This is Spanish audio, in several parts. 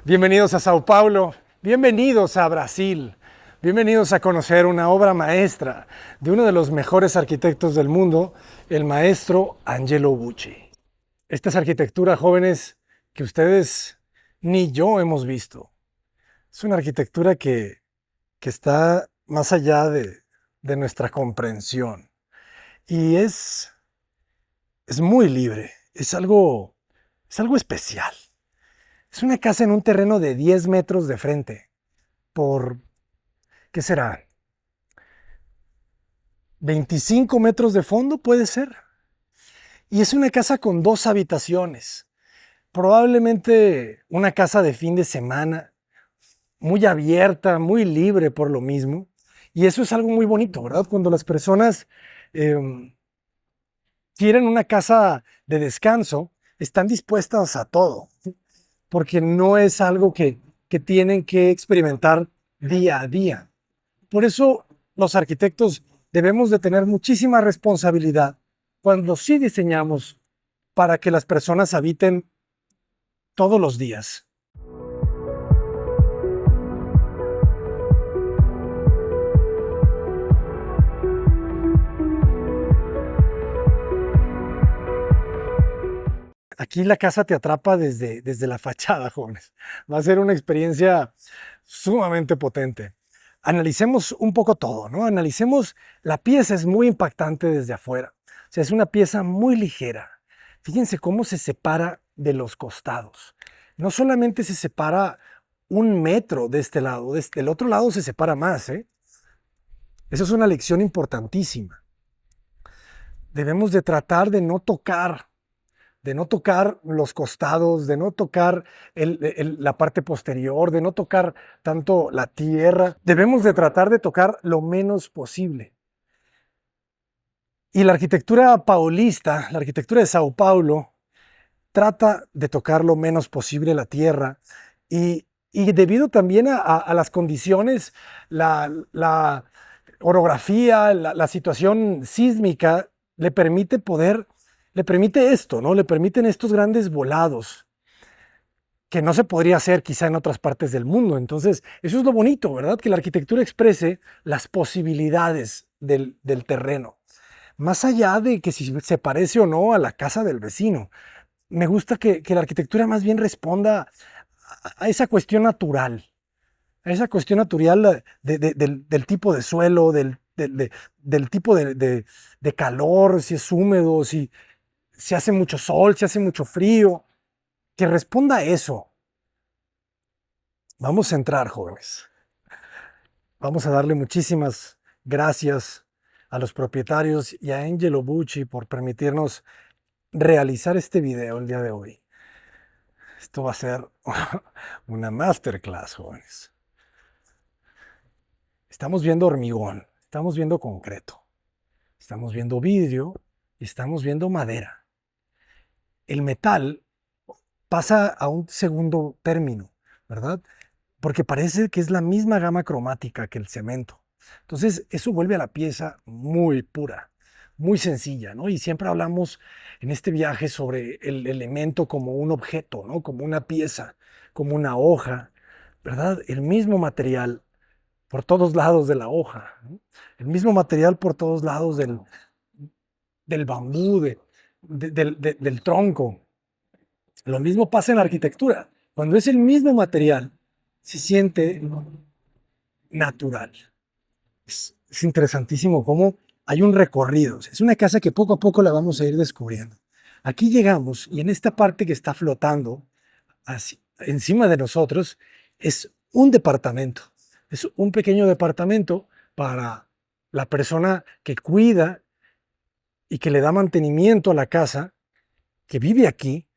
Bienvenidos a Sao Paulo, bienvenidos a Brasil, bienvenidos a conocer una obra maestra de uno de los mejores arquitectos del mundo, el maestro Angelo Bucci. Esta es arquitectura, jóvenes, que ustedes ni yo hemos visto. Es una arquitectura que está más allá de nuestra comprensión y es muy libre, es algo especial. Es una casa en un terreno de 10 metros de frente por, ¿qué será? 25 metros de fondo puede ser. Y es una casa con 2 habitaciones. Probablemente una casa de fin de semana, muy abierta, muy libre por lo mismo. Y eso es algo muy bonito, ¿verdad? Cuando las personas eh, quieren una casa de descanso, están dispuestas a todo, porque no es algo que tienen que experimentar día a día. Por eso los arquitectos debemos de tener muchísima responsabilidad cuando sí diseñamos para que las personas habiten todos los días. Aquí la casa te atrapa desde la fachada, jóvenes. Va a ser una experiencia sumamente potente. Analicemos un poco todo, ¿no? Analicemos, la pieza es muy impactante desde afuera. O sea, es una pieza muy ligera. Fíjense cómo se separa de los costados. No solamente se separa 1 metro de este lado, del otro lado se separa más, ¿eh? Eso es una lección importantísima. Debemos de tratar de no tocar los costados, de no tocar la parte posterior, de no tocar tanto la tierra. Debemos de tratar de tocar lo menos posible. Y la arquitectura paulista, la arquitectura de Sao Paulo, trata de tocar lo menos posible la tierra y debido también a las condiciones, la orografía, la situación sísmica le permite esto, ¿no? Le permiten estos grandes volados que no se podría hacer quizá en otras partes del mundo. Entonces, eso es lo bonito, ¿verdad? Que la arquitectura exprese las posibilidades del terreno, más allá de que si se parece o no a la casa del vecino. Me gusta que la arquitectura más bien responda a esa cuestión natural, a esa cuestión natural del tipo de suelo, del tipo de calor, si es húmedo, si hace mucho sol, si hace mucho frío, que responda a eso. Vamos a entrar, jóvenes. Vamos a darle muchísimas gracias a los propietarios y a Angelo Bucci por permitirnos realizar este video el día de hoy. Esto va a ser una masterclass, jóvenes. Estamos viendo hormigón, estamos viendo concreto, estamos viendo vidrio y estamos viendo madera. El metal pasa a un segundo término, ¿verdad? Porque parece que es la misma gama cromática que el cemento. Entonces, eso vuelve a la pieza muy pura, muy sencilla, ¿no? Y siempre hablamos en este viaje sobre el elemento como un objeto, ¿no? Como una pieza, como una hoja, ¿verdad? El mismo material por todos lados de la hoja, ¿no? El mismo material por todos lados del bambú, del tronco. Lo mismo pasa en la arquitectura. Cuando es el mismo material, se siente natural. Es interesantísimo cómo hay un recorrido. Es una casa que poco a poco la vamos a ir descubriendo. Aquí llegamos y en esta parte que está flotando así, encima de nosotros es un departamento. Es un pequeño departamento para la persona que cuida y que le da mantenimiento a la casa, que vive aquí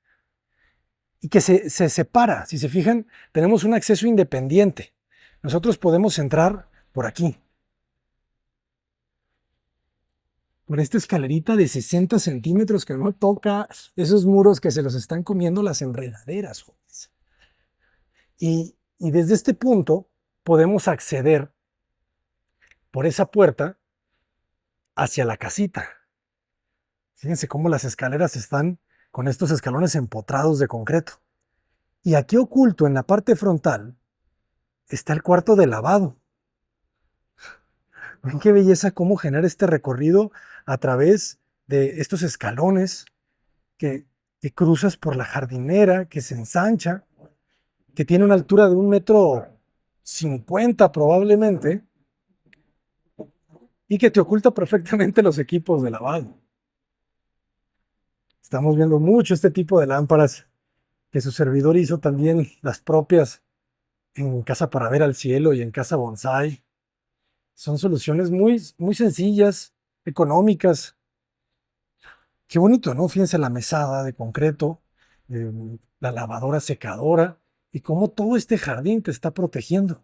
y que se separa. Si se fijan, tenemos un acceso independiente. Nosotros podemos entrar por aquí, por esta escalerita de 60 centímetros que no toca esos muros que se los están comiendo las enredaderas, jóvenes. Y desde este punto podemos acceder por esa puerta hacia la casita. Fíjense cómo las escaleras están con estos escalones empotrados de concreto. Y aquí oculto en la parte frontal está el cuarto de lavado. Ven qué belleza cómo genera este recorrido a través de estos escalones que, que cruzas por la jardinera, que se ensancha, que tiene una altura de 1,50 m probablemente, y que te oculta perfectamente los equipos de lavado. Estamos viendo mucho este tipo de lámparas que su servidor hizo también las propias en Casa para Ver al Cielo y en Casa Bonsai. Son soluciones muy, muy sencillas, económicas. Qué bonito, ¿no? Fíjense la mesada de concreto, eh, la lavadora secadora y cómo todo este jardín te está protegiendo.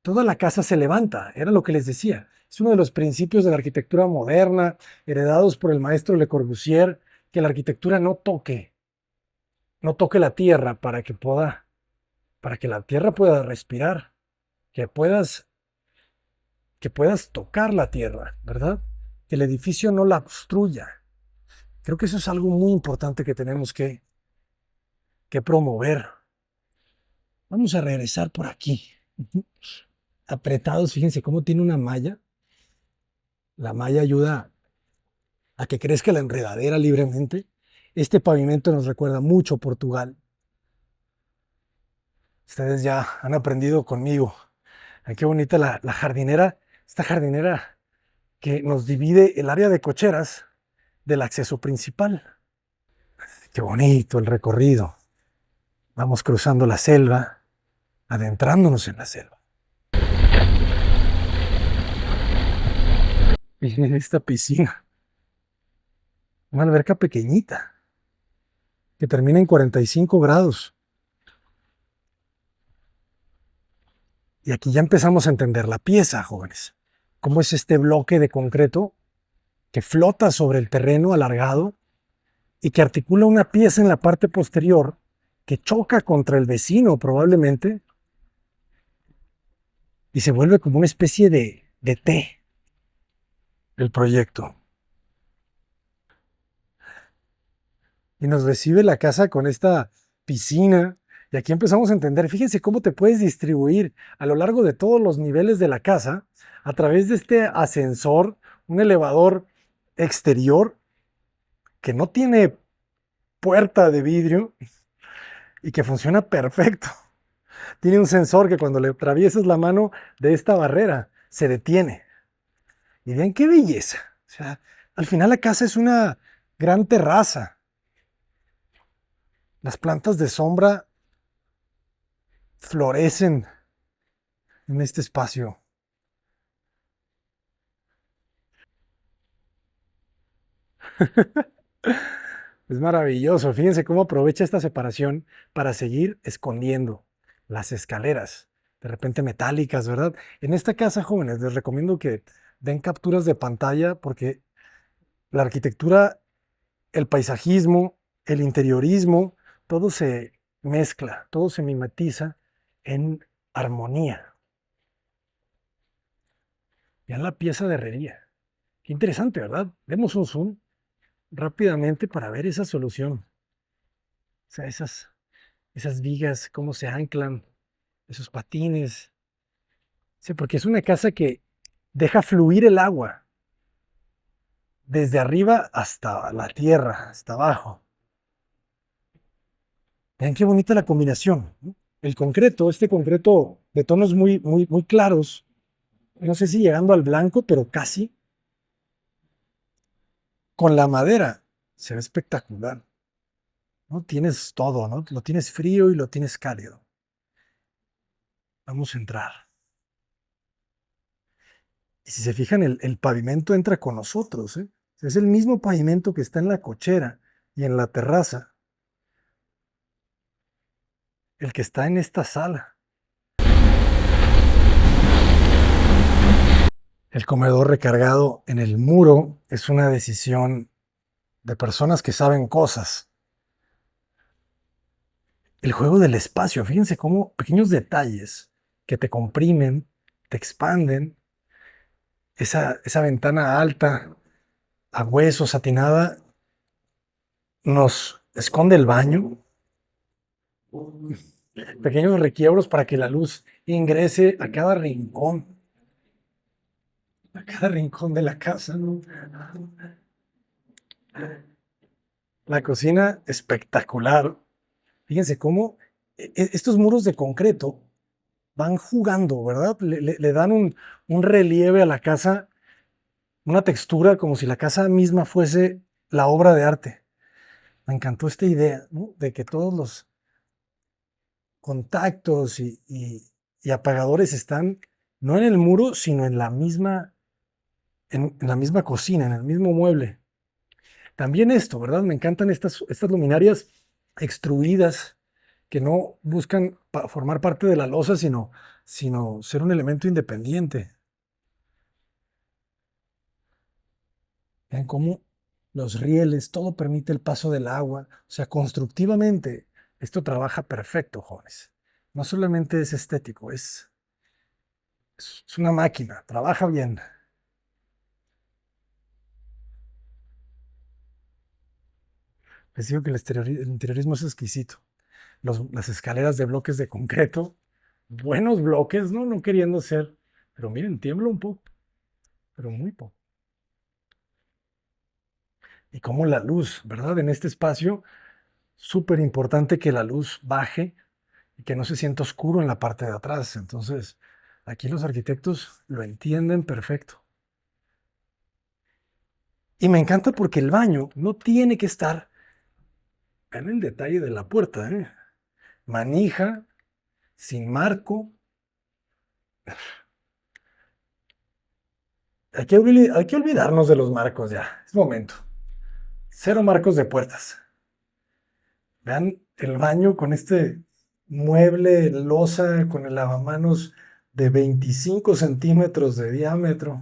Toda la casa se levanta, era lo que les decía. Es uno de los principios de la arquitectura moderna, heredados por el maestro Le Corbusier, que la arquitectura no toque la tierra para que la tierra pueda respirar, que puedas tocar la tierra, ¿verdad? Que el edificio no la obstruya. Creo que eso es algo muy importante que tenemos que promover. Vamos a regresar por aquí. Apretados, fíjense cómo tiene una malla. La malla ayuda a que crezca la enredadera libremente. Este pavimento nos recuerda mucho Portugal. Ustedes ya han aprendido conmigo. Ay, qué bonita la jardinera, esta jardinera que nos divide el área de cocheras del acceso principal. Qué bonito el recorrido. Vamos cruzando la selva, adentrándonos en la selva. Miren esta piscina, una alberca pequeñita que termina en 45 grados. Y aquí ya empezamos a entender la pieza, jóvenes. Cómo es este bloque de concreto que flota sobre el terreno alargado y que articula una pieza en la parte posterior que choca contra el vecino probablemente y se vuelve como una especie de T el proyecto. Y nos recibe la casa con esta piscina. Y aquí empezamos a entender, fíjense cómo te puedes distribuir a lo largo de todos los niveles de la casa a través de este ascensor, un elevador exterior que no tiene puerta de vidrio y que funciona perfecto. Tiene un sensor que cuando le atraviesas la mano de esta barrera se detiene. Y vean qué belleza. O sea, al final la casa es una gran terraza. Las plantas de sombra florecen en este espacio. Es maravilloso. Fíjense cómo aprovecha esta separación para seguir escondiendo las escaleras, de repente metálicas, ¿verdad? En esta casa, jóvenes, les recomiendo que den capturas de pantalla porque la arquitectura, el paisajismo, el interiorismo, todo se mezcla, todo se mimetiza en armonía. Vean la pieza de herrería. Qué interesante, ¿verdad? Demos un zoom rápidamente para ver esa solución. O sea, esas vigas, cómo se anclan, esos patines. Sí, porque es una casa que deja fluir el agua desde arriba hasta la tierra, hasta abajo. Vean qué bonita la combinación, ¿no? El concreto, este concreto de tonos muy, muy, muy claros, no sé si llegando al blanco, pero casi, con la madera, se ve espectacular, ¿no? Tienes todo, ¿no? Lo tienes frío y lo tienes cálido. Vamos a entrar. Y si se fijan, el pavimento entra con nosotros, ¿eh? Es el mismo pavimento que está en la cochera y en la terraza, el que está en esta sala. El comedor recargado en el muro es una decisión de personas que saben cosas. El juego del espacio, fíjense cómo pequeños detalles que te comprimen, te expanden. Esa ventana alta, a hueso, satinada, nos esconde el baño. pequeños requiebros para que la luz ingrese a cada rincón de la casa, ¿no? La cocina espectacular. Fíjense cómo estos muros de concreto van jugando, ¿verdad? Le dan un relieve a la casa, una textura como si la casa misma fuese la obra de arte. Me encantó esta idea, ¿no? De que todos los contactos y apagadores están no en el muro, sino en la misma cocina, en el mismo mueble. También esto, ¿verdad? Me encantan estas luminarias extruidas que no buscan formar parte de la loza, sino ser un elemento independiente. Vean cómo los rieles, todo permite el paso del agua. O sea, constructivamente, esto trabaja perfecto, jóvenes. No solamente es estético, es una máquina, trabaja bien. Les digo que el interiorismo es exquisito. Las escaleras de bloques de concreto, buenos bloques, ¿no? No queriendo ser, pero miren, tiembla un poco, pero muy poco. Y como la luz, ¿verdad? En este espacio, súper importante que la luz baje y que no se sienta oscuro en la parte de atrás. Entonces, aquí los arquitectos lo entienden perfecto. Y me encanta porque el baño no tiene que estar en el detalle de la puerta, ¿eh? Manija, sin marco. Hay que olvidarnos de los marcos ya. Es momento. Cero marcos de puertas. Vean el baño con este mueble losa con el lavamanos de 25 centímetros de diámetro.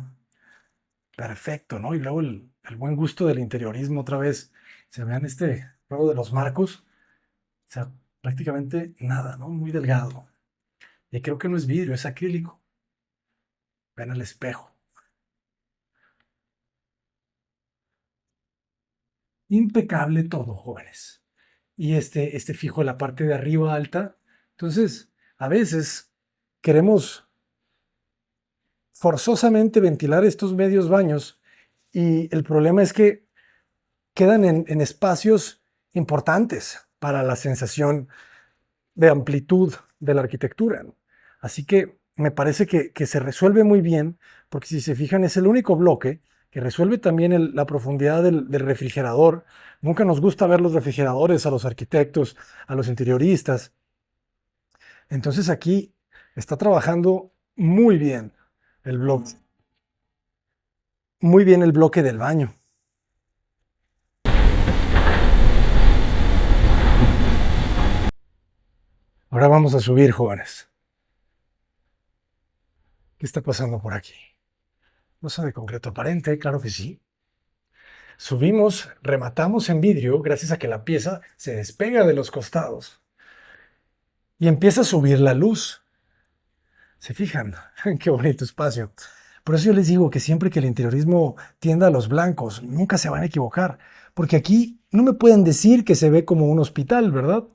Perfecto, ¿no? Y luego el buen gusto del interiorismo otra vez. Se vean este juego de los marcos. O sea, prácticamente nada, ¿no? Muy delgado. Y creo que no es vidrio, es acrílico. Vean el espejo. Impecable todo, jóvenes. Y este fijo en la parte de arriba alta. Entonces, a veces queremos forzosamente ventilar estos medios baños y el problema es que quedan en espacios importantes para la sensación de amplitud de la arquitectura, ¿no? Así que me parece que se resuelve muy bien, porque si se fijan es el único bloque que resuelve también la profundidad del refrigerador. Nunca nos gusta ver los refrigeradores a los arquitectos, a los interioristas. Entonces aquí está trabajando muy bien el bloque, muy bien el bloque del baño. Ahora vamos a subir, jóvenes. ¿Qué está pasando por aquí? Losa de concreto aparente, claro que sí. Subimos, rematamos en vidrio gracias a que la pieza se despega de los costados y empieza a subir la luz. ¿Se fijan? Qué bonito espacio. Por eso yo les digo que siempre que el interiorismo tienda a los blancos, nunca se van a equivocar, porque aquí no me pueden decir que se ve como un hospital, ¿verdad?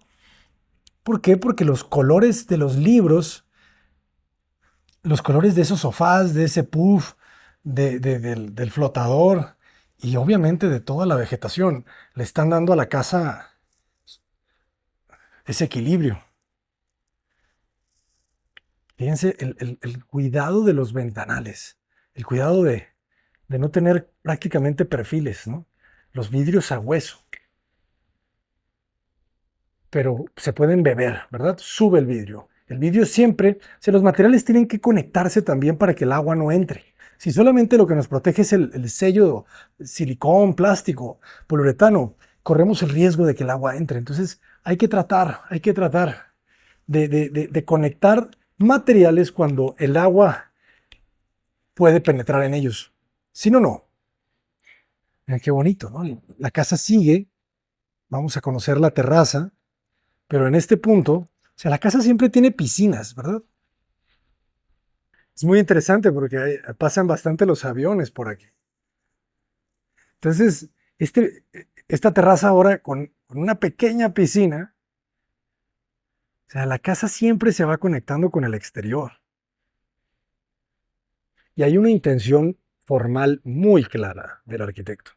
¿Por qué? Porque los colores de los libros, los colores de esos sofás, de ese puff, del flotador y obviamente de toda la vegetación, le están dando a la casa ese equilibrio. Fíjense el cuidado de los ventanales, el cuidado de no tener prácticamente perfiles, ¿no? Los vidrios a hueso, pero se pueden beber, ¿verdad? Sube el vidrio. El vidrio siempre, o sea, los materiales tienen que conectarse también para que el agua no entre. Si solamente lo que nos protege es el sello silicón, plástico, poliuretano, corremos el riesgo de que el agua entre. Entonces hay que tratar de conectar materiales cuando el agua puede penetrar en ellos. Si no, no. Miren qué bonito, ¿no? La casa sigue, vamos a conocer la terraza, pero en este punto, o sea, la casa siempre tiene piscinas, ¿verdad? Es muy interesante porque pasan bastante los aviones por aquí. Entonces, esta terraza ahora con una pequeña piscina O sea, la casa siempre se va conectando con el exterior. Y hay una intención formal muy clara del arquitecto.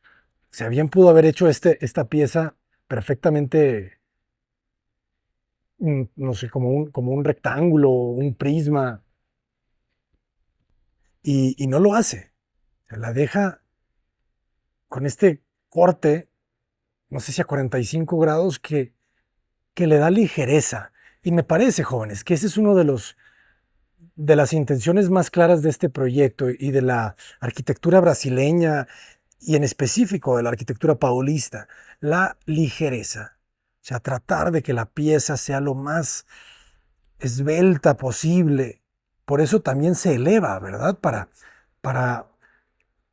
O sea, bien pudo haber hecho esta pieza perfectamente, no sé, como un rectángulo, un prisma, y no lo hace. Se la deja con este corte, no sé si a 45 grados, que le da ligereza. Y me parece, jóvenes, que ese es uno de las intenciones más claras de este proyecto y de la arquitectura brasileña y en específico de la arquitectura paulista, la ligereza. O sea, tratar de que la pieza sea lo más esbelta posible. Por eso también se eleva, ¿verdad? Para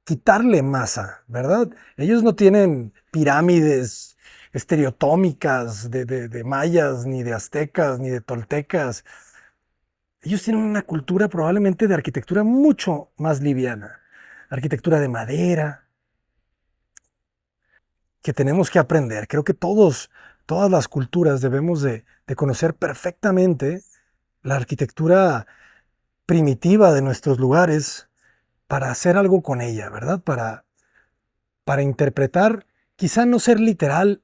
quitarle masa, ¿verdad? Ellos no tienen pirámides estereotómicas de mayas, ni de aztecas, ni de toltecas. Ellos tienen una cultura probablemente de arquitectura mucho más liviana, arquitectura de madera, que tenemos que aprender. Creo que todas las culturas debemos de conocer perfectamente la arquitectura primitiva de nuestros lugares para hacer algo con ella, ¿verdad? Para interpretar, quizá no ser literal,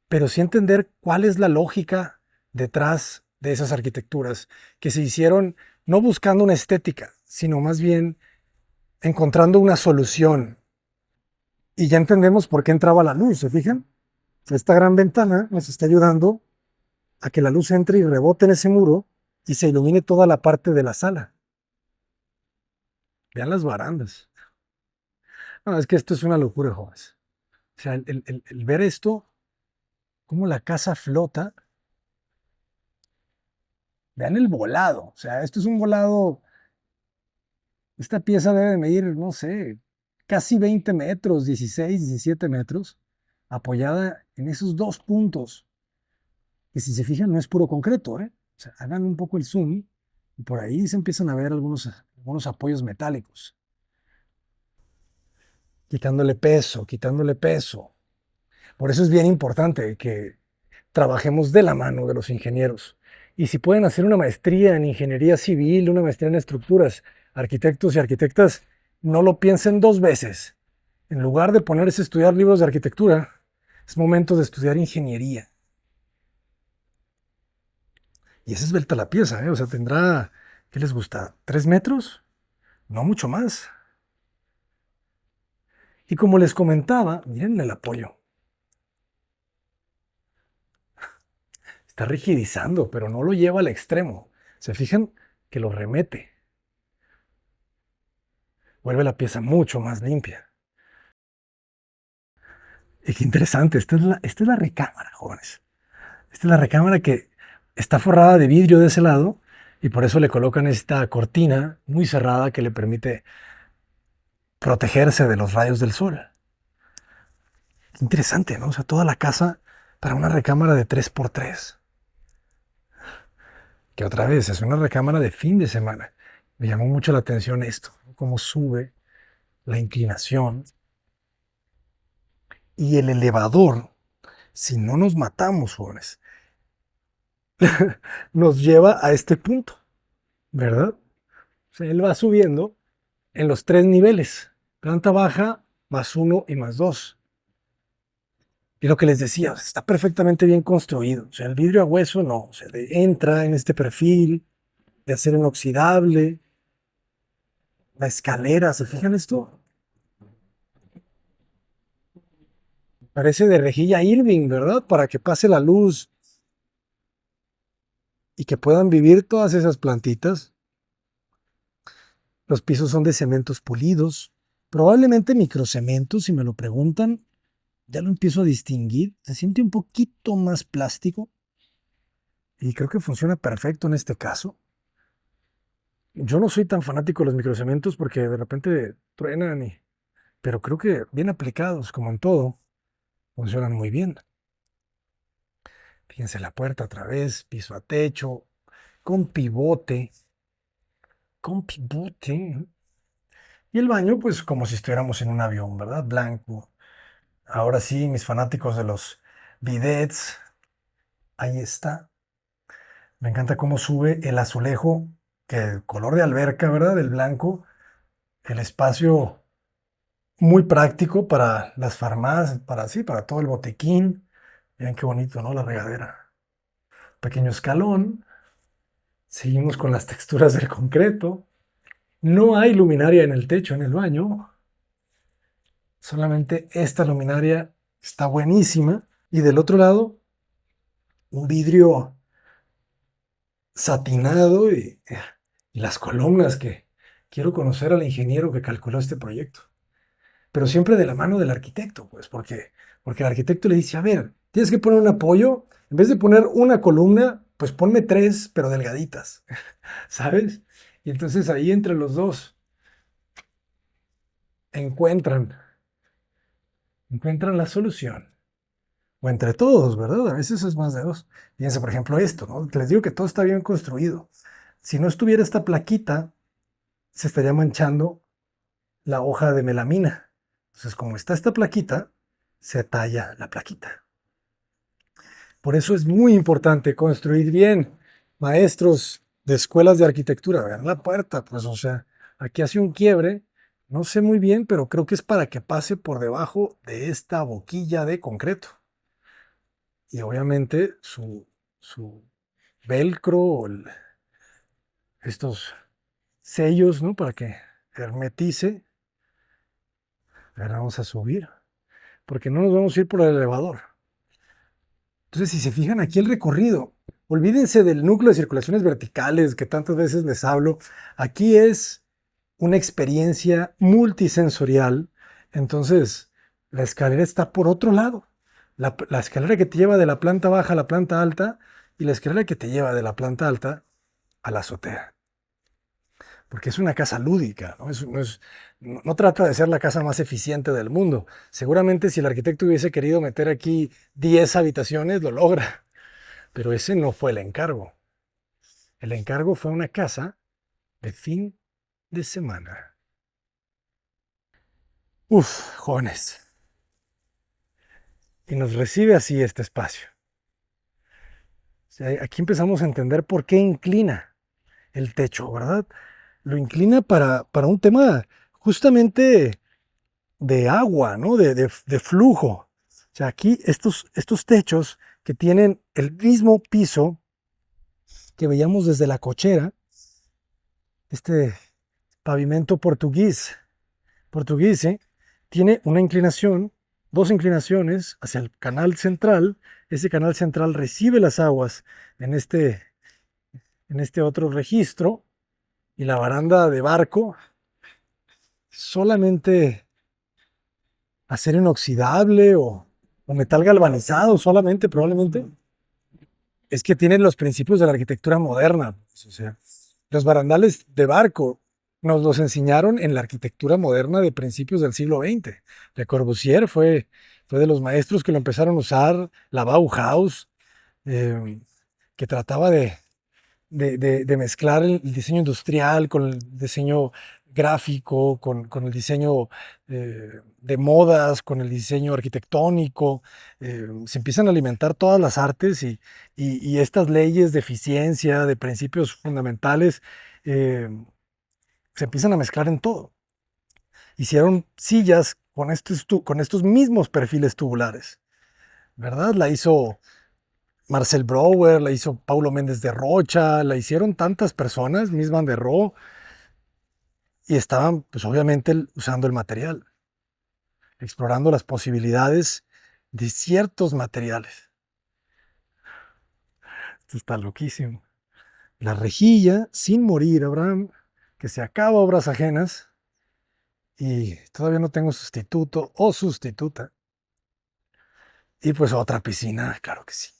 pero sí entender cuál es la lógica detrás de esas arquitecturas que se hicieron no buscando una estética, sino más bien encontrando una solución. Y ya entendemos por qué entraba la luz, ¿se fijan? Esta gran ventana nos está ayudando a que la luz entre y rebote en ese muro y se ilumine toda la parte de la sala. Vean las barandas. No, es que esto es una locura, jóvenes. O sea, el ver esto, cómo la casa flota. Vean el volado. O sea, esto es un volado. Esta pieza debe medir, no sé, casi 20 metros, 16, 17 metros, apoyada en esos dos puntos, que si se fijan no es puro concreto, ¿eh? O sea, hagan un poco el zoom y por ahí se empiezan a ver algunos apoyos metálicos, quitándole peso, quitándole peso. Por eso es bien importante que trabajemos de la mano de los ingenieros. Y si pueden hacer una maestría en ingeniería civil, una maestría en estructuras, arquitectos y arquitectas, no lo piensen dos veces. En lugar de ponerse a estudiar libros de arquitectura, es momento de estudiar ingeniería. Y esa es esbelta la pieza, ¿eh? O sea, tendrá, ¿qué les gusta? ¿3 metros? No mucho más. Y como les comentaba, miren el apoyo. Está rigidizando, pero no lo lleva al extremo. Se fijan que lo remete. Vuelve la pieza mucho más limpia. Y qué interesante, esta es la recámara, jóvenes. Esta es la recámara que está forrada de vidrio de ese lado y por eso le colocan esta cortina muy cerrada que le permite protegerse de los rayos del sol. Qué interesante, ¿no? O sea, toda la casa para una recámara de 3x3. Que otra vez es una recámara de fin de semana. Me llamó mucho la atención esto, ¿no? Cómo sube la inclinación y el elevador, si no nos matamos, jóvenes, nos lleva a este punto, ¿verdad? O sea, él va subiendo en los tres niveles, planta baja, +1 y +2. Y lo que les decía, o sea, está perfectamente bien construido. O sea, el vidrio a hueso no, o sea, entra en este perfil de acero inoxidable, la escalera, ¿se fijan esto? Parece de rejilla Irving, ¿verdad? Para que pase la luz y que puedan vivir todas esas plantitas. Los pisos son de cementos pulidos, probablemente microcementos, si me lo preguntan, ya lo empiezo a distinguir. Se siente un poquito más plástico y creo que funciona perfecto en este caso. Yo no soy tan fanático de los microcementos porque de repente truenan, pero creo que bien aplicados, como en todo, funcionan muy bien. Fíjense la puerta otra vez, piso a techo, con pivote, con pivote. Y el baño, pues como si estuviéramos en un avión, ¿verdad? Blanco. Ahora sí, mis fanáticos de los bidets, Ahí está. Me encanta cómo sube el azulejo, que el color de alberca, ¿verdad? El blanco, el espacio muy práctico para las farmacias, para sí, para todo el botiquín. Miren qué bonito, ¿no? La regadera. Pequeño escalón. Seguimos con las texturas del concreto. No hay luminaria en el techo, en el baño. Solamente esta luminaria está buenísima. Y del otro lado, un vidrio satinado y las columnas que quiero conocer al ingeniero que calculó este proyecto. Pero siempre de la mano del arquitecto, pues, porque el arquitecto le dice, a ver, tienes que poner un apoyo, en vez de poner una columna, pues ponme tres, pero delgaditas, ¿sabes? Y entonces ahí entre los dos encuentran, encuentran la solución. O entre todos, ¿verdad? A veces es más de dos. Fíjense, por ejemplo, esto, ¿no? Les digo que todo está bien construido. Si no estuviera esta plaquita, se estaría manchando la hoja de melamina. Entonces, como está esta plaquita, se talla la plaquita. Por eso es muy importante construir bien. Maestros de escuelas de arquitectura, vean la puerta, pues, o sea, aquí hace un quiebre. No sé muy bien, pero creo que es para que pase por debajo de esta boquilla de concreto. Y obviamente su velcro o estos sellos, ¿no? Para que hermetice. Ahora vamos a subir, porque no nos vamos a ir por el elevador. Entonces, si se fijan aquí el recorrido, olvídense del núcleo de circulaciones verticales que tantas veces les hablo. Aquí es una experiencia multisensorial. Entonces, la escalera está por otro lado. La escalera que te lleva de la planta baja a la planta alta y la escalera que te lleva de la planta alta a la azotea. Porque es una casa lúdica, ¿no? No trata de ser la casa más eficiente del mundo. Seguramente si el arquitecto hubiese querido meter aquí 10 habitaciones, lo logra, pero ese no fue el encargo. El encargo fue una casa de fin de semana. Uf, jóvenes. Y nos recibe así este espacio. O sea, aquí empezamos a entender por qué inclina el techo, ¿verdad? Lo inclina para un tema justamente de agua, ¿no? De flujo. O sea, aquí estos techos que tienen el mismo piso que veíamos desde la cochera, este pavimento portugués, ¿eh? Tiene una inclinación, dos inclinaciones hacia el canal central. Ese canal central recibe las aguas en en este otro registro y la baranda de barco solamente acero inoxidable o metal galvanizado solamente, probablemente, es que tienen los principios de la arquitectura moderna. Pues, o sea, los barandales de barco nos los enseñaron en la arquitectura moderna de principios del siglo XX. Le Corbusier fue de los maestros que lo empezaron a usar, la Bauhaus, eh, que trataba de mezclar el diseño industrial con el diseño gráfico, con el diseño de modas, con el diseño arquitectónico. Se empiezan a alimentar todas las artes y estas leyes de eficiencia, de principios fundamentales, eh, se empiezan a mezclar en todo. Hicieron sillas con estos mismos perfiles tubulares, ¿verdad? La hizo Marcel Brauer, la hizo Paulo Méndez de Rocha, la hicieron tantas personas, Mies van der Rohe, y estaban, pues obviamente, usando el material, explorando las posibilidades de ciertos materiales. Esto está loquísimo. La rejilla, sin morir, Abraham, que se acaba obras ajenas, y todavía no tengo sustituto o sustituta. Y pues otra piscina, claro que sí.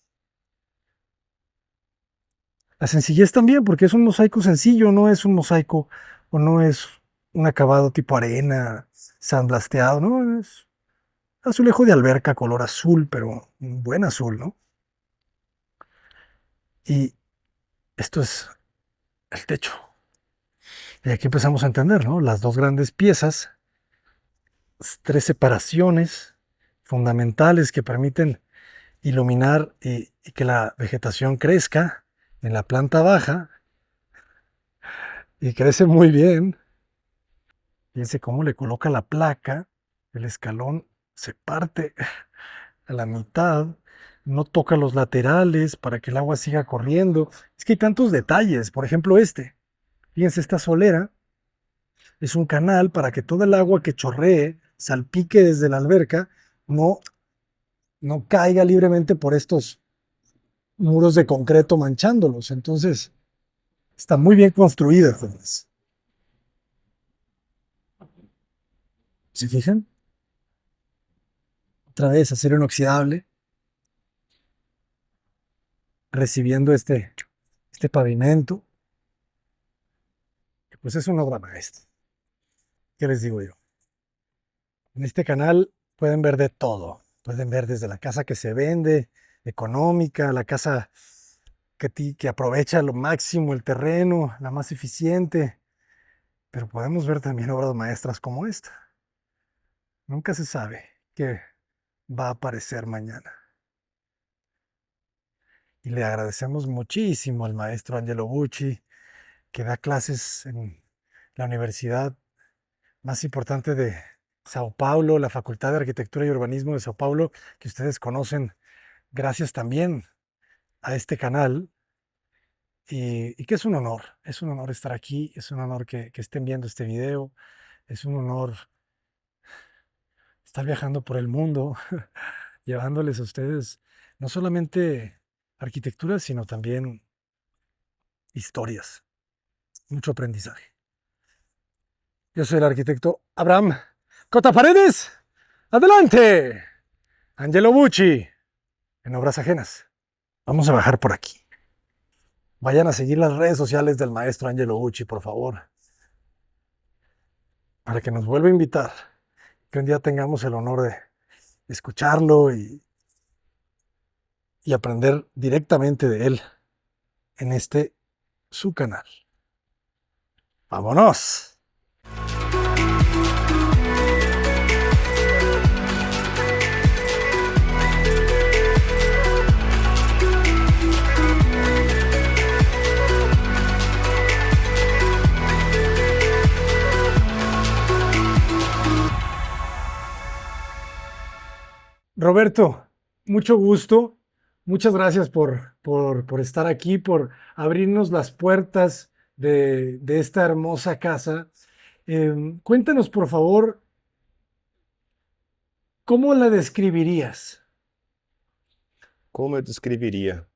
La sencillez también, porque es un mosaico sencillo, no es un mosaico o no es un acabado tipo arena, sandblasteado, no, es azulejo de alberca color azul, pero un buen azul, ¿no? Y esto es el techo. Y aquí empezamos a entender, ¿no? Las dos grandes piezas, tres separaciones fundamentales que permiten iluminar y que la vegetación crezca en la planta baja y crece muy bien. Fíjense cómo le coloca la placa, el escalón se parte a la mitad, no toca los laterales para que el agua siga corriendo. Es que hay tantos detalles, por ejemplo fíjense esta solera, es un canal para que todo el agua que chorree, salpique desde la alberca, no, no caiga libremente por estos muros de concreto manchándolos. Entonces, está muy bien construida, jóvenes. ¿Se fijan? Otra vez acero inoxidable, recibiendo este pavimento, que pues es una obra maestra. ¿Qué les digo yo? En este canal pueden ver de todo. Pueden ver desde la casa que se vende, económica, la casa que aprovecha lo máximo el terreno, la más eficiente. Pero podemos ver también obras maestras como esta. Nunca se sabe qué va a aparecer mañana. Y le agradecemos muchísimo al maestro Angelo Bucci, que da clases en la universidad más importante de Sao Paulo, la Facultad de Arquitectura y Urbanismo de Sao Paulo, que ustedes conocen gracias también a este canal. Y que es un honor estar aquí, es un honor que estén viendo este video, es un honor estar viajando por el mundo, llevándoles a ustedes no solamente arquitectura, sino también historias, mucho aprendizaje. Yo soy el arquitecto Abraham Cota Paredes. ¡Adelante! Angelo Bucci, en Obras Ajenas. Vamos a bajar por aquí. Vayan a seguir las redes sociales del maestro Angelo Bucci, por favor, para que nos vuelva a invitar, que un día tengamos el honor de escucharlo y aprender directamente de él en su canal. ¡Vámonos! Roberto, mucho gusto. Muchas gracias por estar aquí, por abrirnos las puertas de esta hermosa casa. Cuéntanos, por favor, ¿cómo la describirías? Como eu descreveria?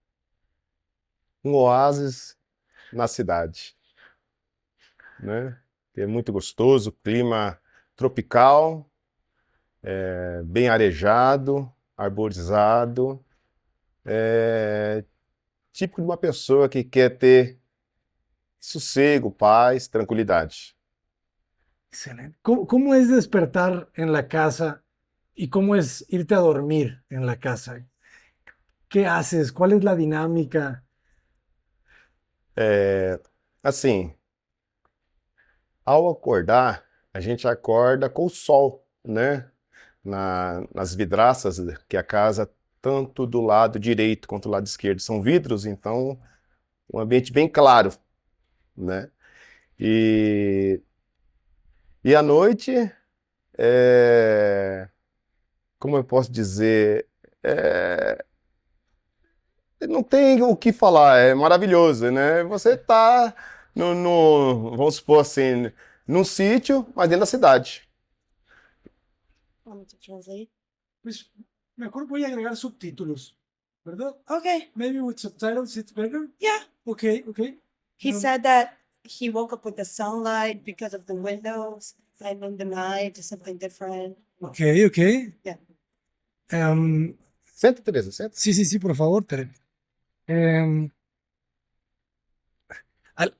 Um oásis na cidade, né? É muito gostoso, clima tropical, bem arejado, arborizado, típico de uma pessoa que quer ter sossego, paz, tranquilidade. Excelente. ¿Cómo es despertar en la casa y cómo es irte a dormir en la casa? ¿Qué haces? ¿Cuál es la dinámica? Assim, ao acordar, a gente acorda com o sol, né? Nas vidraças que a casa, tanto do lado direito quanto do lado esquerdo, são vidros, então um ambiente bem claro, né? E, e à noite, como eu posso dizer, não tem o que falar, é maravilhoso, né? Você tá vamos supor assim, num sítio, mas dentro da cidade. Want to translate? Pues mejor voy a agregar subtítulos, ¿verdad? Okay. Maybe with subtitles it's better. Yeah. Okay, okay. He said that he woke up with the sunlight because of the windows, and in the night is something different. Okay, okay. Yeah. Senta, Teresa, senta. Sí, sí, sí, por favor, Tere.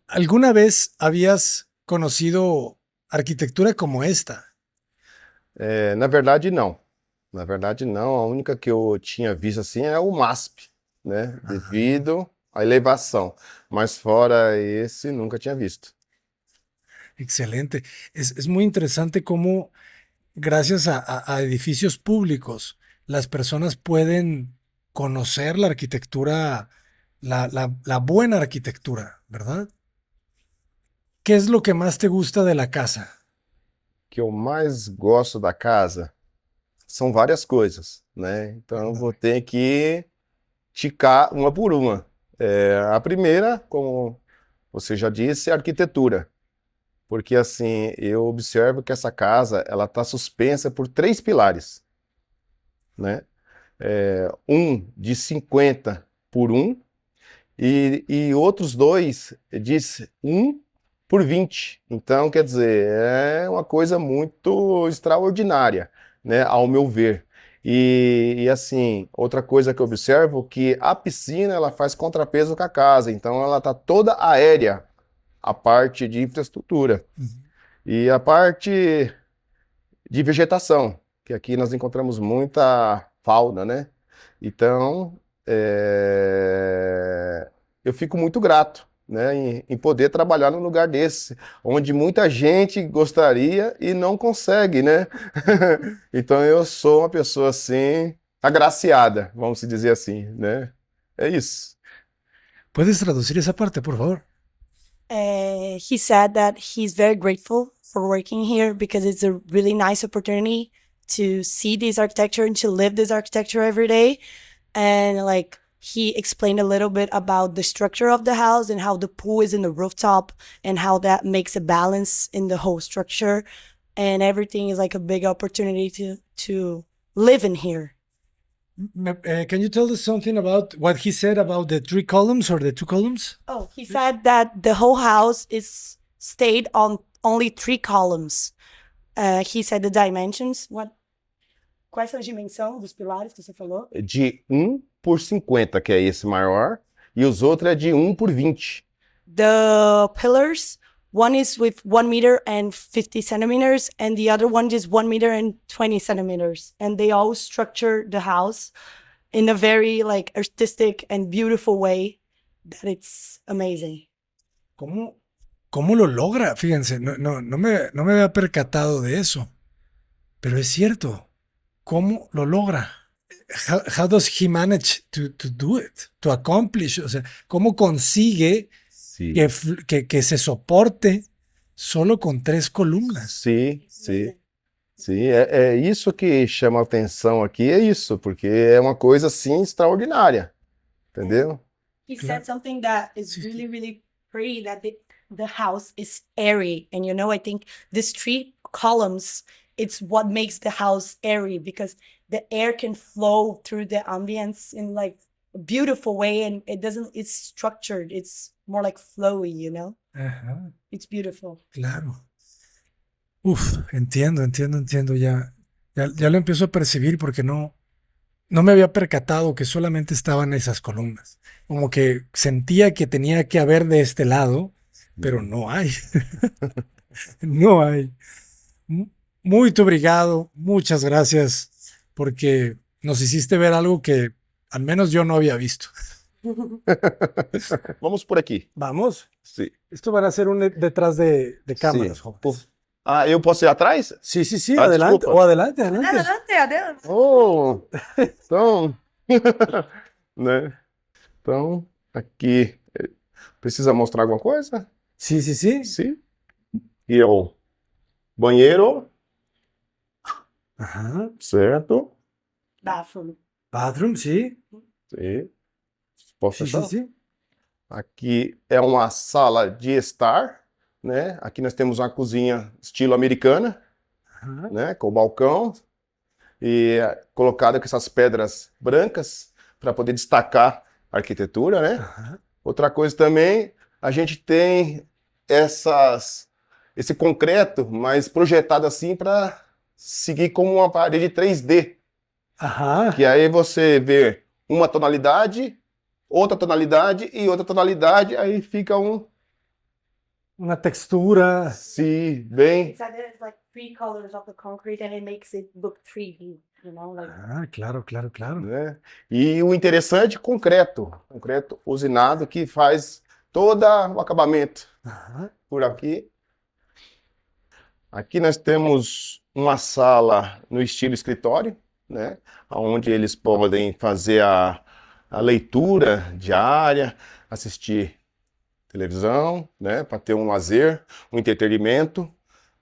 ¿Alguna vez habías conocido arquitectura como esta? Na verdade, não. Na verdade, não. A única que eu tinha visto assim é o MASP, né? Devido à elevação. Mas fora esse, nunca tinha visto. Excelente. Es muy interesante cómo, gracias a edificios públicos, las personas pueden conocer la arquitectura, la buena arquitectura, ¿verdad? ¿Qué es lo que más te gusta de la casa? que eu mais gosto da casa são várias coisas, né? Então eu vou ter que ticar uma por uma. A primeira, como você já disse, é a arquitetura. Porque assim, eu observo que essa casa, ela está suspensa por três pilares, né? Um de 50 por um e outros dois de 1 por 20. Então, quer dizer, é uma coisa muito extraordinária, né, ao meu ver. E assim, outra coisa que eu observo que a piscina ela faz contrapeso com a casa, então ela está toda aérea, a parte de infraestrutura. E a parte de vegetação, que aqui nós encontramos muita fauna, né? Então, eu fico muito grato, né, em poder trabalhar num lugar desse, onde muita gente gostaria e não consegue, né? Então eu sou uma pessoa assim, agraciada, vamos dizer assim, né? É isso. ¿Puedes traducir esa parte, por favor? He said that he's very grateful for working here because it's a really nice opportunity to see this architecture and to live this architecture every day. And like he explained a little bit about the structure of the house and how the pool is in the rooftop and how that makes a balance in the whole structure. And everything is like a big opportunity to live in here. Can you tell us something about what he said about the 3 columns or the 2 columns? Oh, he said that the whole house is stayed on only 3 columns. He said the dimensions. Quais são as dimensões dos pilares que você falou? De 1 por 50, que é esse maior, e os outros é de 1 por 20. The pillars, one is with 1 meter and 50 centimeters, and the other one is 1 meter and 20 centimeters. And they all structure the house in a very like artistic and beautiful way that it's amazing. ¿Cómo lo logra? Fíjense, no me había percatado de eso, pero es cierto. ¿Cómo lo logra? How does he manage to do it, to accomplish? O sea, ¿cómo consigue Sim. que se soporte solo con 3 columnas? Sim, sim. Sim, é isso que chama a atenção aqui, é isso, porque é uma coisa assim extraordinária, entendeu? He said something that is really, really pretty, that the house is airy. And you know, I think these 3 columns, it's what makes the house airy because the air can flow through the ambience in like a beautiful way and it's structured. It's more like flowy, you know? Ajá, It's beautiful. claro. Uf, entiendo. Ya lo empiezo a percibir porque no me había percatado que solamente estaban esas columnas. Como que sentía que tenía que haber de este lado, pero no hay. No hay. Muito obrigado, muchas gracias, porque nos hiciste ver algo que al menos yo no había visto. Vamos por aqui. Vamos. Sim. Esto van a ser un detrás de cámaras, Sim. jóvenes. Ah, eu posso ir atrás? Sí, Ah, adelante. desculpa. O adelante. Adelante. Oh, então, né? Então, aqui, precisa mostrar alguma coisa? Sí. Sim. E é o banheiro, Ajá. certo? Bathroom. Bathroom, sí. Sim. Posso Sí. fechar? Aqui é uma sala de estar, né? Aqui nós temos uma cozinha estilo americana, Ajá. né? Com balcão e colocada com essas pedras brancas para poder destacar a arquitetura, né? Ajá. Outra coisa também, a gente tem esse concreto, mas projetado assim para seguir como uma parede 3D, Ajá. que aí você vê uma tonalidade, outra tonalidade e outra tonalidade, aí fica Una textura. sim, bem, It's there's like 3 colors of the concrete and it makes it look 3D, you know? Like Ah, claro. né? E o interessante, concreto usinado que faz todo o acabamento. Ajá. Por aqui. Aqui nós temos uma sala no estilo escritório, né? Onde eles podem fazer a a leitura diária, assistir televisão, né, para ter um lazer, um entretenimento,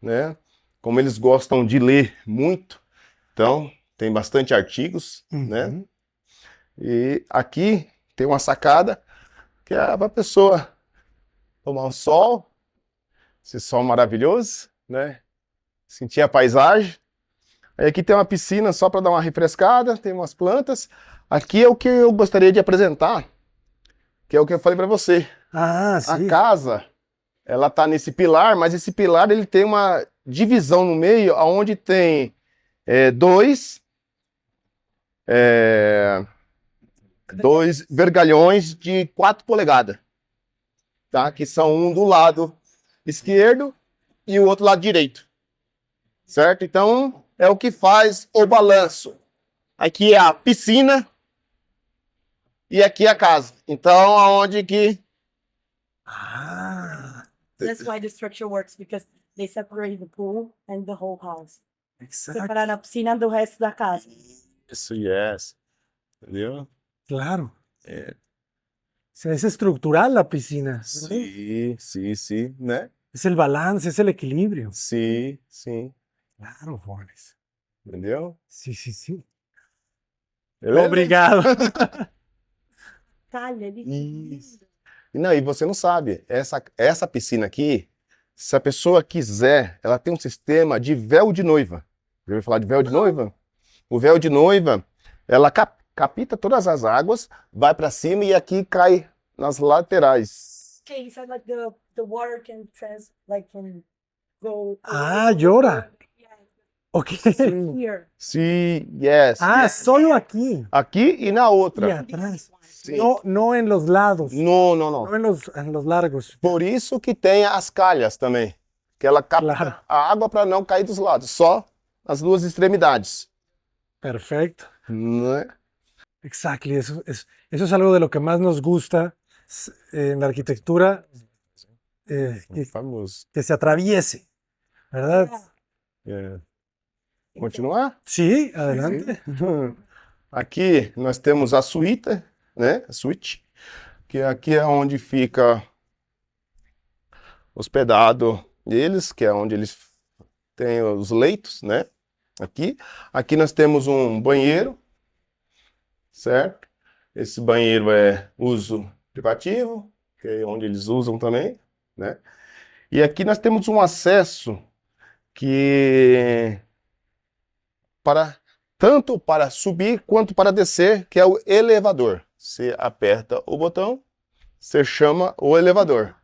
né? Como eles gostam de ler muito, então tem bastante artigos, né? Uhum. E aqui tem uma sacada que é para a pessoa tomar um sol, esse sol maravilhoso, né? Sentir a paisagem. Aí aqui tem uma piscina só para dar uma refrescada, tem umas plantas. Aqui é o que eu gostaria de apresentar, que é o que eu falei para você. Ah, A sí. casa, ela tá nesse pilar, mas esse pilar ele tem uma divisão no meio, onde tem dois vergalhões de 4 polegadas, tá? Que são um do lado esquerdo e o outro lado direito, certo? Então, é o que faz o balanço. Aqui é a piscina e aqui é a casa. Então, aonde que... Ah, That's why the structure works, because they separate the pool and the whole house. exacto. Separar a piscina do resto da casa. Isso, yes. Entendeu? Claro. É. O sea, es estructural la piscina. Sim, né? Es el balance, es el equilibrio. Sim. Claro, Juanes. Entendeu? Sí, sí, sí. Beleza? Obrigado. Talha, ele Isso. Não, e você não sabe, essa piscina aqui, se a pessoa quiser, ela tem um sistema de véu de noiva. Já ouviu falar de véu de noiva? O véu de noiva, ela capta todas as águas, vai para cima e aqui cai nas laterais. Okay, you said like the water can go. Ah, llora. Yeah, Ok. here. Sim, yes. Ah, yes. solo aquí. Aqui e na Y outra. atrás. Sim. No en los lados. Não. No en los largos. Por isso que tem as calhas também, que ela capta Claro. a água para não cair dos lados, só as duas extremidades. Perfecto. Né? Exactly. Eso es algo de lo que más nos gusta en la arquitectura, Famoso. que se atraviese, ¿verdad? É. Continuar? Sí, adelante. Aqui nós temos a suíte, né? A suíte, que aqui é onde fica hospedado eles, que é onde eles têm os leitos, né? Aqui nós temos um banheiro, certo? Esse banheiro é uso privativo, que é onde eles usam também, né? E aqui nós temos um acesso que tanto para subir quanto para descer, que é o elevador. Você aperta o botão, você chama o elevador.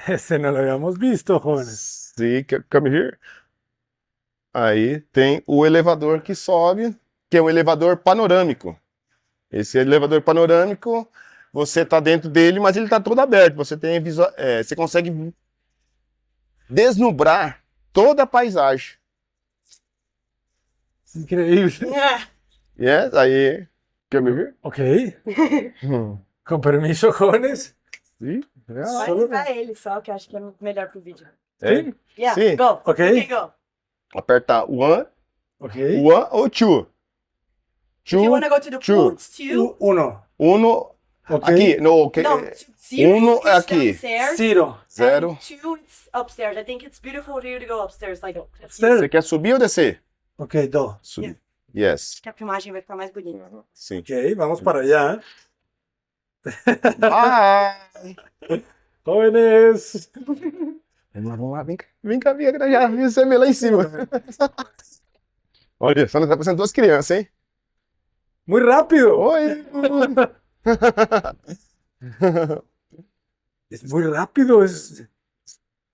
Ese no lo habíamos visto, jóvenes. See, come here. Aí tem o elevador que sobe, que é o elevador panorâmico. Esse elevador panorâmico, você está dentro dele, mas ele está todo aberto. Você tem você consegue deslumbrar toda a paisagem. Increíble. Yeah. Yes, aí, come here. Ok. Con permiso, jóvenes. Sim, Vai Solo- pra ele só, que eu acho que é melhor pro vídeo. é. Yeah, Sim. go. Ok. Okay, go. Apertar one Ok. ou two. If you want to go to the pool, it's two. Uno. Uno, Ok. aqui, no, ok. No, zero Uno is é aqui. downstairs, Zero. Zero. and two is upstairs. I think it's beautiful for you to go upstairs. Like, Upstairs. Você quer subir ou descer? Ok, do. Subir. Yes. que a filmagem vai ficar mais bonita. Sim. Ok, vamos para allá. Hi. Jóvenes. Vamos lá, vem cá. Vem cá, já vi você lá em cima. Olha, só não tá parecendo duas crianças, hein? Muy rápido. Oi. Es muy rápido. Es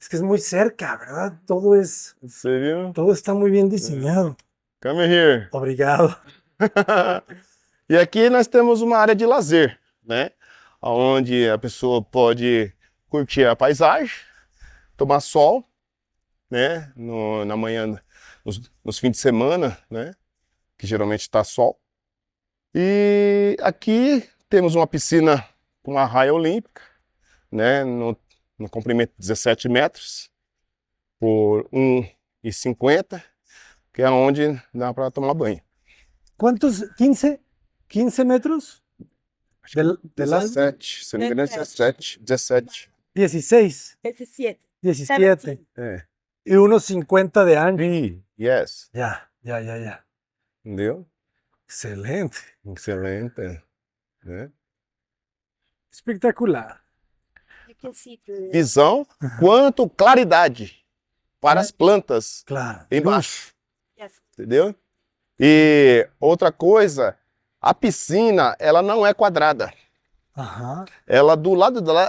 que es muy cerca, ¿verdad? Você viu? Todo está muy bien diseñado. Come here. Obrigado. E aqui nós temos uma área de lazer, né? Onde a pessoa pode curtir a paisagem, tomar sol, né? Na manhã, nos fins de semana, né? Que geralmente está sol. E aqui temos uma piscina com uma raia olímpica, né? No comprimento de 17 metros por 1,50, que é onde dá para tomar banho. ¿Cuántos? ¿15? ¿15 metros? del año. 17, se não me engano é 17, 17. 16, 17. 17. É. Y unos 50 de año. Sim, yes. Ya. Entendeu? Excelente. Excelente. Né? Espectacular. You can see through. Visão quanto claridade para as plantas Claro. embaixo. Yes. Entendeu? E outra coisa, a piscina, ela não é quadrada. Ajá. Ela, do lado dela,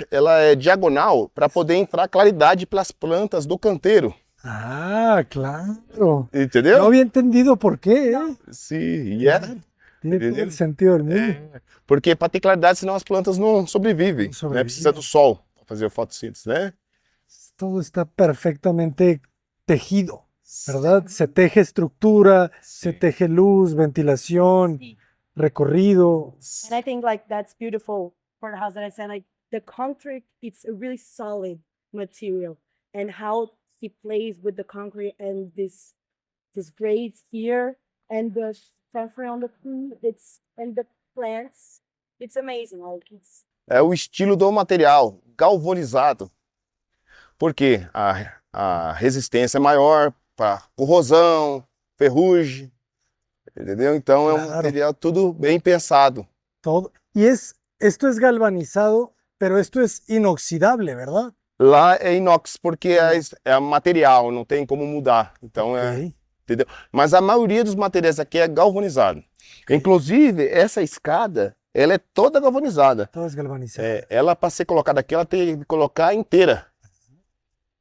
ela é diagonal para poder entrar claridade pelas plantas do canteiro. Ah, claro. Entendeu? No había entendido por qué, ¿eh? Sim, yeah. Tiene todo Entendeu? el sentido del mundo. É, porque para ter claridade, senão as plantas não sobrevivem. Não sobrevivem. Né? Precisa do sol para fazer a fotossíntese, né? Todo está perfectamente tejido, ¿verdad? Se teje estructura, se Sim. teje luz, ventilación, recorrido. And I think like that's beautiful for the house that I said like the concrete it's a really solid material and how he plays with the concrete and this grades here and the transfer on the food it's and the plants it's amazing like it's É o estilo do material, galvanizado. Porque a resistência é maior para corrosão, ferrugem, entendeu? Então é um Claro. material tudo bem pensado. Todo. Y esto es galvanizado, pero esto es inoxidable, ¿verdad? Lá é inox porque é material, não tem como mudar. Então é, Ok. mas a maioria dos materiais aqui é galvanizado. Inclusive essa escada, ela é toda galvanizada. Todo es galvanizado. É, ela para ser colocada aqui, ela tem que colocar inteira,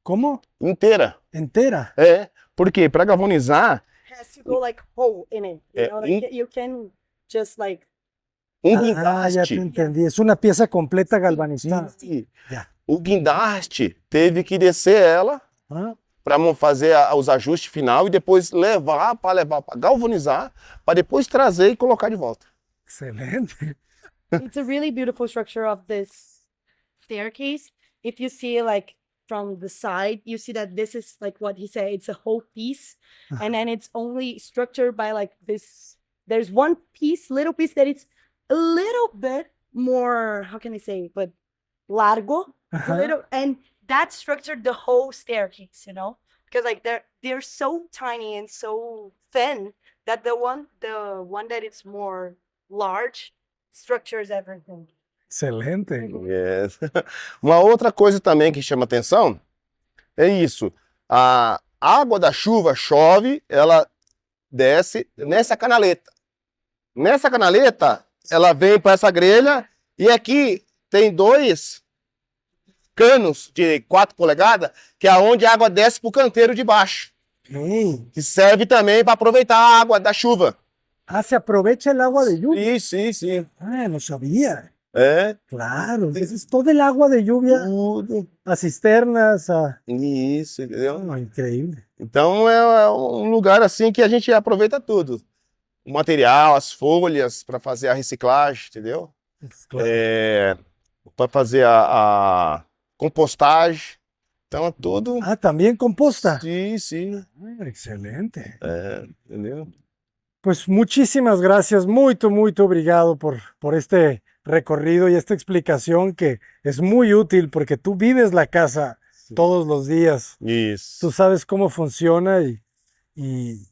¿Cómo? inteira. Entera. É, porque para galvanizar has to go like whole in it you Yeah, know like you can just like um Ah, ya te guindaste. entendí. Es una pieza completa galvanizada. Sim. Ya. O guindaste teve que descer ela Ah, para fazer os ajustes final e depois levar para galvanizar, para depois trazer e colocar de volta. excelente. it's a really beautiful structure of this staircase. If you see like from the side, you see that this is like what he said, it's a whole piece. And then it's only structured by like this. There's one piece, little piece that it's a little bit more, how can I say, but largo. It's a Ajá. little, and that structured the whole staircase, you know? Because like they're so tiny and so thin that the one that is more large structures everything. Excelente. Yes. Uma outra coisa também que chama atenção é isso. A água da chuva chove, ela desce nessa canaleta. Nessa canaleta, ela vem para essa grelha e aqui tem dois canos de 4 polegadas, que é onde a água desce para o canteiro de baixo, Ok. que serve também para aproveitar a água da chuva. Ah, se aprovecha el agua de lluvia. Sim, sim. Ah, no sabía. É, Claro. Entonces todo el agua de lluvia tudo. a cisternas, a... Isso, entendeu? Oh, increíble. Então é um lugar assim que a gente aproveita tudo. O material, as folhas para fazer a reciclagem, entendeu? Claro. Para fazer a compostagem. Então é tudo. Ah, también composta. Sim, sim. Ah, excelente. Entendeu? Pues muchísimas gracias, muy obrigado por este recorrido y esta explicación que es muy útil porque tú vives la casa todos los días, Isso. tú sabes cómo funciona y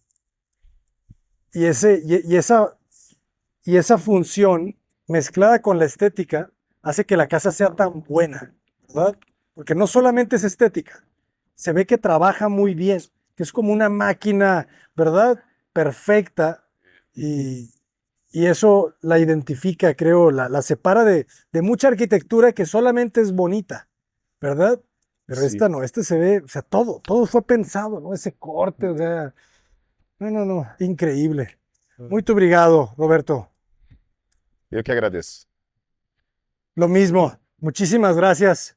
esa función mezclada con la estética hace que la casa sea tan buena, ¿verdad? Porque no solamente es estética, se ve que trabaja muy bien, que es como una máquina, ¿verdad? Perfecta y eso la identifica, creo, la separa de mucha arquitectura que solamente es bonita, ¿verdad? Pero Sí. esta no, este se ve, o sea, todo fue pensado, ¿no? Ese corte, o sea, no, increíble. Muy obrigado, Roberto. Eu que agradeço. Lo mismo, muchísimas gracias.